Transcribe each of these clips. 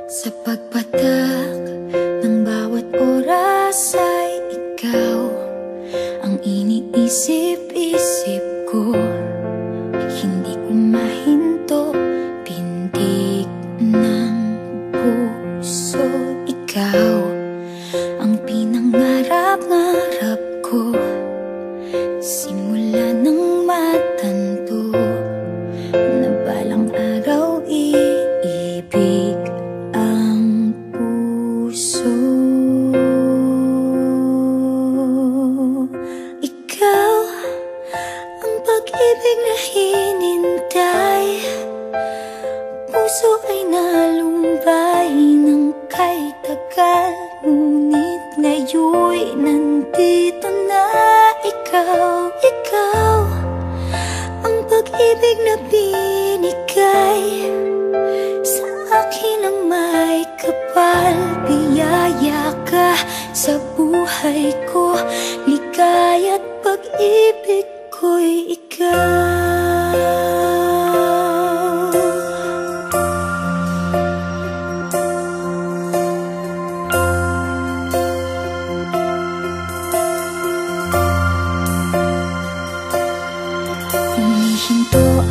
Sa pagpatak ng bawat oras ay ikaw ang iniisip-isip ko. Hindi ko mahinto, pintig ng puso. Ikaw ang pinangarap-ngarap ko, simula ng matanto na balang araw iibig ang puso. Ikaw ang pag-ibig na hinintay, puso ay nalumbay ng kay tagal, ngunit ngayon'y nandito na ikaw. Ikaw ang pag-ibig na binigay sa akin ang may kapal. Biyaya ka sa buhay ko, ligaya't pag-ibig ko'y ikaw. Humihinto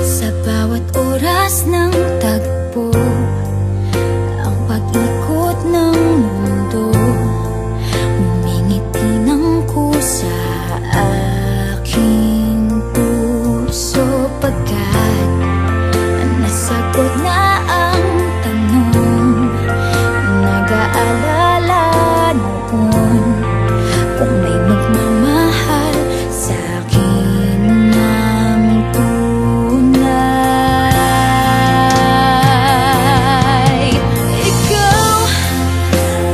sa bawat oras ng tagpo, ang pag-ikot ng mundo, ngumingiti ng kusa aking puso. Pagkat nasagot na ang tanong, nag-aalala noon kung may magmamahal sa'kin ng tunay. Ikaw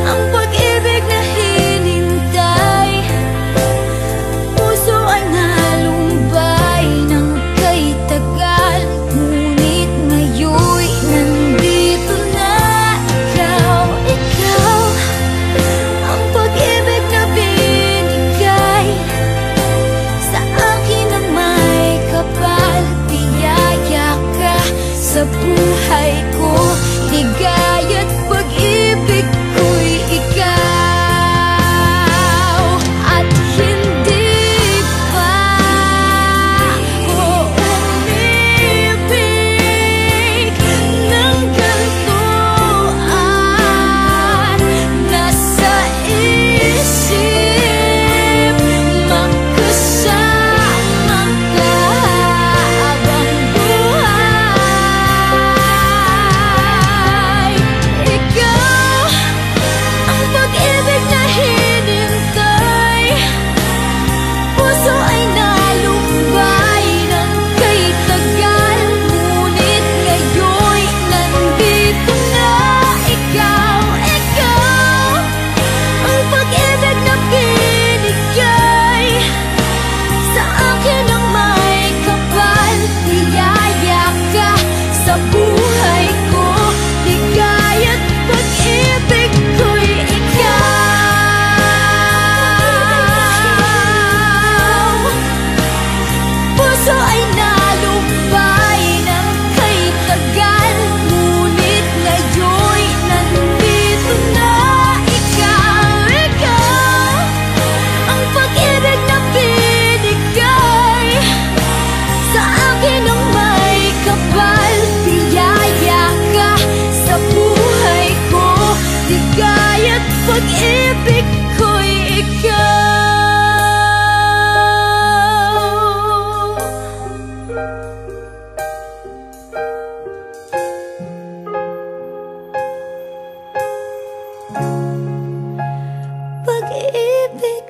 ang pag-ibig na hinintay, puso ay nalumbay ng kay tagal, ngunit ngayon'y nandito na ikaw. Ikaw ang pag-ibig na binigay sa akin ang may kapal. Biyaya ka sa buhay ko, ligaya't pag-ibig ko'y ikaw. At hindi pa ko umibig ng ganito, at nasa isip makasama ka habang buhay. Ikaw ang pag-ibig na hinintay, puso ay nalumbay ng kay tagal, ngunit ngayon'y nandito na ikaw. Ikaw ang pag-ibig na binigay sa akin ang may kapal. Biyaya ka sa buhay ko, ligaya't pag-ibig ko'y ikaw. Puso ay nalumbay ng kay tagal, ngunit ngayon'y nandito na ikaw. Ikaw ang pag-ibig na binigay sa akin ang may kapal. Biyaya ka sa buhay ko, ligaya't pag-ibig ko'y ikaw. Pag-ibig